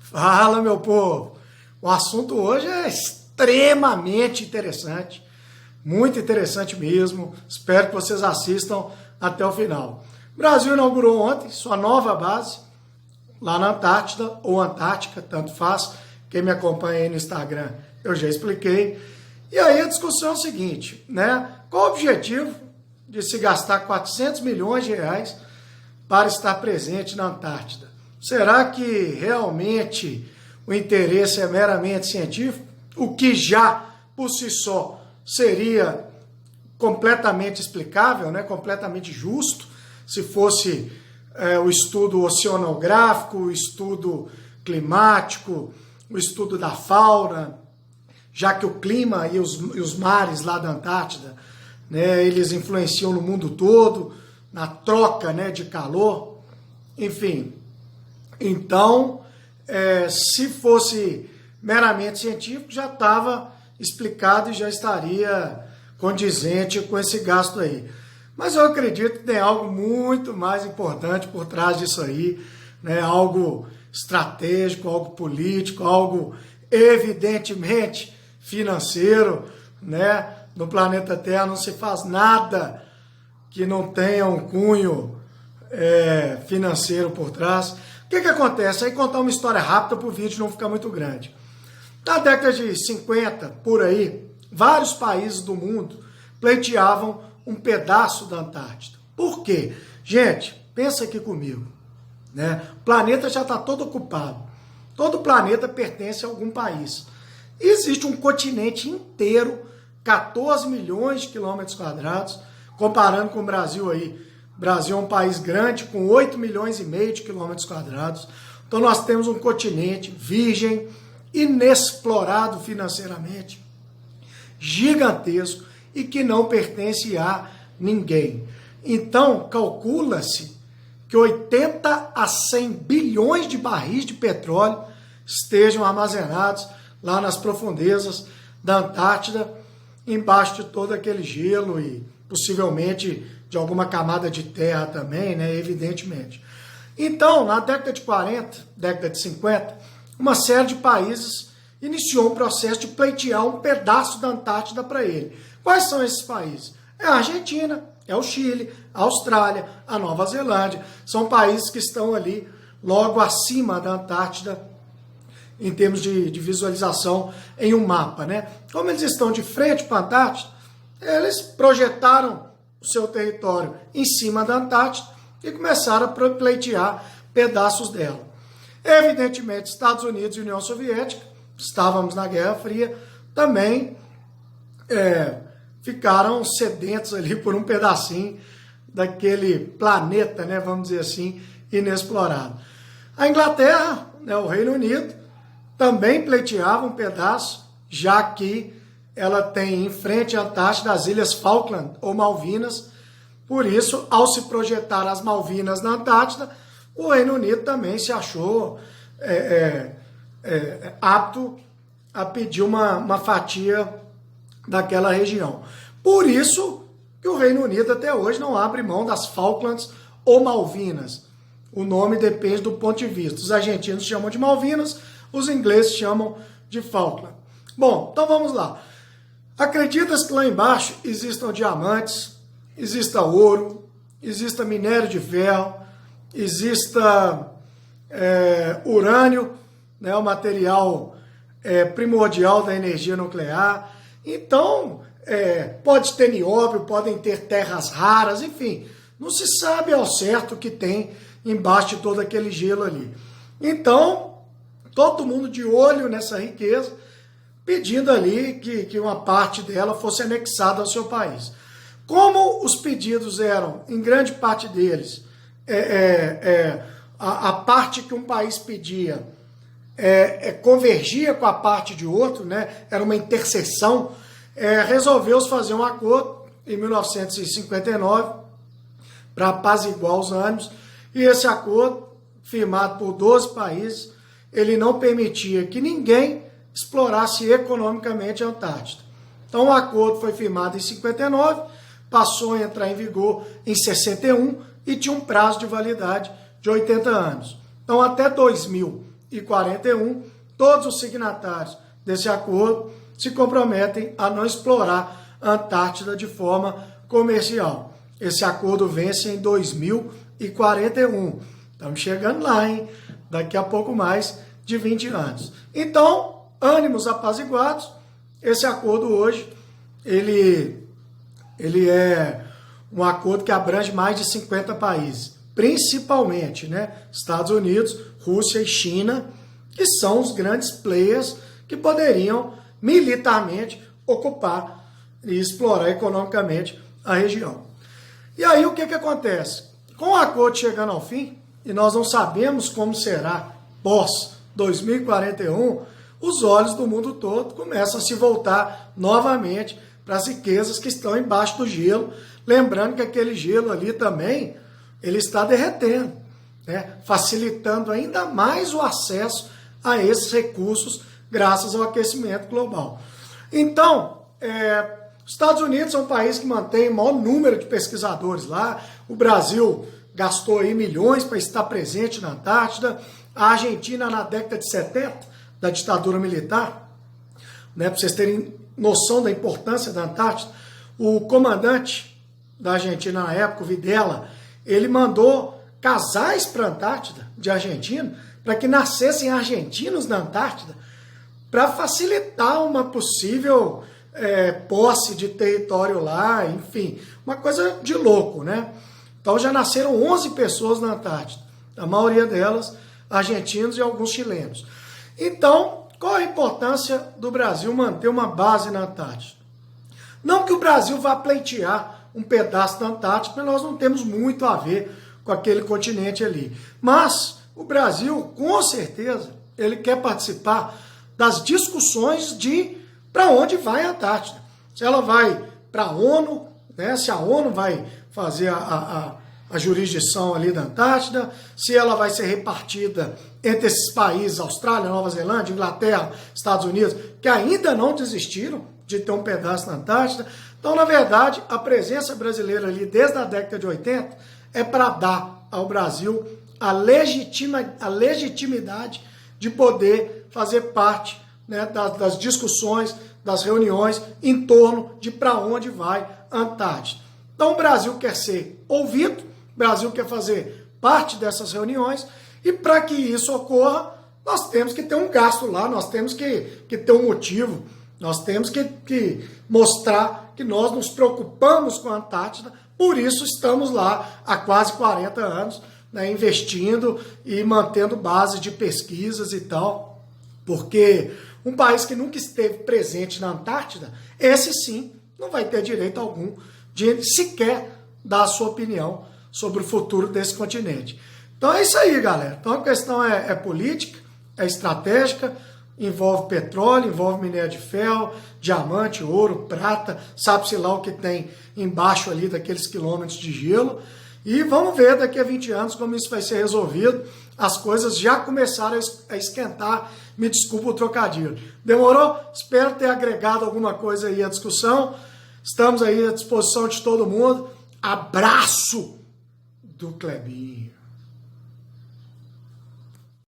Fala, meu povo! O assunto hoje é extremamente interessante, muito interessante mesmo. Espero que vocês assistam até o final. O Brasil inaugurou ontem sua nova base lá na Antártida ou Antártica, tanto faz. Quem me acompanha aí no Instagram, eu já expliquei. E aí a discussão é o seguinte, né? Qual o objetivo de se gastar 400 milhões de reais para estar presente na Antártida? Será que realmente o interesse é meramente científico? O que já, por si só, seria completamente explicável, né? Completamente justo, se fosse o estudo oceanográfico, o estudo climático, o estudo da fauna, já que o clima e os mares lá da Antártida, né, eles influenciam no mundo todo, na troca, né, de calor, enfim. Então, se fosse meramente científico, já estava explicado e já estaria condizente com esse gasto aí. Mas eu acredito que tem algo muito mais importante por trás disso aí, né? Algo estratégico, algo político, algo evidentemente financeiro, né? No planeta Terra não se faz nada que não tenha um cunho financeiro por trás. O que acontece? Aí contar uma história rápida para o vídeo não ficar muito grande. Na década de 50, por aí, vários países do mundo pleiteavam um pedaço da Antártida. Por quê? Gente, pensa aqui comigo, né? O planeta já está todo ocupado. Todo planeta pertence a algum país. Existe um continente inteiro, 14 milhões de quilômetros quadrados, comparando com o Brasil aí. O Brasil é um país grande, com 8 milhões e meio de quilômetros quadrados. Então nós temos um continente virgem, inexplorado financeiramente, gigantesco e que não pertence a ninguém. Então calcula-se que 80 a 100 bilhões de barris de petróleo estejam armazenados lá nas profundezas da Antártida, embaixo de todo aquele gelo e possivelmente de alguma camada de terra também, né, evidentemente. Então, na década de 40, década de 50, uma série de países iniciou um processo de pleitear um pedaço da Antártida para ele. Quais são esses países? É a Argentina, é o Chile, a Austrália, a Nova Zelândia. São países que estão ali logo acima da Antártida em termos de visualização em um mapa, né? Como eles estão de frente para a Antártida, eles projetaram o seu território em cima da Antártida e começaram a pleitear pedaços dela. Evidentemente, Estados Unidos e União Soviética, estávamos na Guerra Fria, também ficaram sedentos ali por um pedacinho daquele planeta, né, vamos dizer assim, inexplorado. A Inglaterra, né, o Reino Unido, também pleiteava um pedaço, já que ela tem em frente à Antártida as Ilhas Falkland ou Malvinas. Por isso, ao se projetar as Malvinas na Antártida, o Reino Unido também se achou apto a pedir uma fatia daquela região. Por isso que o Reino Unido até hoje não abre mão das Falklands ou Malvinas. O nome depende do ponto de vista. Os argentinos chamam de Malvinas, os ingleses chamam de Falkland. Bom, então vamos lá. Acredita-se que lá embaixo existam diamantes, exista ouro, exista minério de ferro, exista urânio, né, o material primordial da energia nuclear. Então, pode ter nióbio, podem ter terras raras, enfim, não se sabe ao certo o que tem embaixo de todo aquele gelo ali. Então, todo mundo de olho nessa riqueza, pedindo ali que uma parte dela fosse anexada ao seu país. Como os pedidos eram, em grande parte deles, a parte que um país pedia convergia com a parte de outro, né? Era uma interseção, resolveu-se fazer um acordo em 1959 para apaziguar os ânimos, e esse acordo, firmado por 12 países, ele não permitia que ninguém explorasse economicamente a Antártida. Então o acordo foi firmado em 59, passou a entrar em vigor em 61 e tinha um prazo de validade de 80 anos. Então até 2000 2041, todos os signatários desse acordo se comprometem a não explorar a Antártida de forma comercial. Esse acordo vence em 2041. Estamos chegando lá, hein? Daqui a pouco mais de 20 anos. Então, ânimos apaziguados, esse acordo hoje, ele é um acordo que abrange mais de 50 países, principalmente, né, Estados Unidos, Rússia e China, que são os grandes players que poderiam militarmente ocupar e explorar economicamente a região. E aí o que acontece? Com o acordo chegando ao fim, e nós não sabemos como será pós 2041, os olhos do mundo todo começam a se voltar novamente para as riquezas que estão embaixo do gelo, lembrando que aquele gelo ali também, ele está derretendo, né? Facilitando ainda mais o acesso a esses recursos graças ao aquecimento global. Então, os Estados Unidos é um país que mantém o maior número de pesquisadores lá, o Brasil gastou aí milhões para estar presente na Antártida, a Argentina na década de 70, da ditadura militar, né, para vocês terem noção da importância da Antártida, o comandante da Argentina na época, o Videla, ele mandou casais para a Antártida, de argentino, para que nascessem argentinos na Antártida, para facilitar uma possível posse de território lá, enfim, uma coisa de louco, né? Então já nasceram 11 pessoas na Antártida, a maioria delas argentinos e alguns chilenos. Então, qual a importância do Brasil manter uma base na Antártida? Não que o Brasil vá pleitear um pedaço da Antártida, porque nós não temos muito a ver com aquele continente ali. Mas o Brasil, com certeza, ele quer participar das discussões de para onde vai a Antártida. Se ela vai para a ONU, né, se a ONU vai fazer a jurisdição ali da Antártida, se ela vai ser repartida entre esses países, Austrália, Nova Zelândia, Inglaterra, Estados Unidos, que ainda não desistiram de ter um pedaço na Antártida. Então, na verdade, a presença brasileira ali desde a década de 80 é para dar ao Brasil a legitimidade de poder fazer parte, né, das discussões, das reuniões em torno de para onde vai a Antártida. Então o Brasil quer ser ouvido, o Brasil quer fazer parte dessas reuniões, e para que isso ocorra, nós temos que ter um gasto lá, nós temos que ter um motivo, nós temos que mostrar que nós nos preocupamos com a Antártida, por isso estamos lá há quase 40 anos, né, investindo e mantendo base de pesquisas e tal, porque um país que nunca esteve presente na Antártida, esse sim não vai ter direito algum de sequer dar a sua opinião sobre o futuro desse continente. Então é isso aí, galera. Então a questão é política, é estratégica, envolve petróleo, envolve minério de ferro, diamante, ouro, prata, sabe-se lá o que tem embaixo ali daqueles quilômetros de gelo. E vamos ver daqui a 20 anos como isso vai ser resolvido. As coisas já começaram a esquentar. Me desculpa o trocadilho. Demorou? Espero ter agregado alguma coisa aí à discussão. Estamos aí à disposição de todo mundo. Abraço do Clebinho.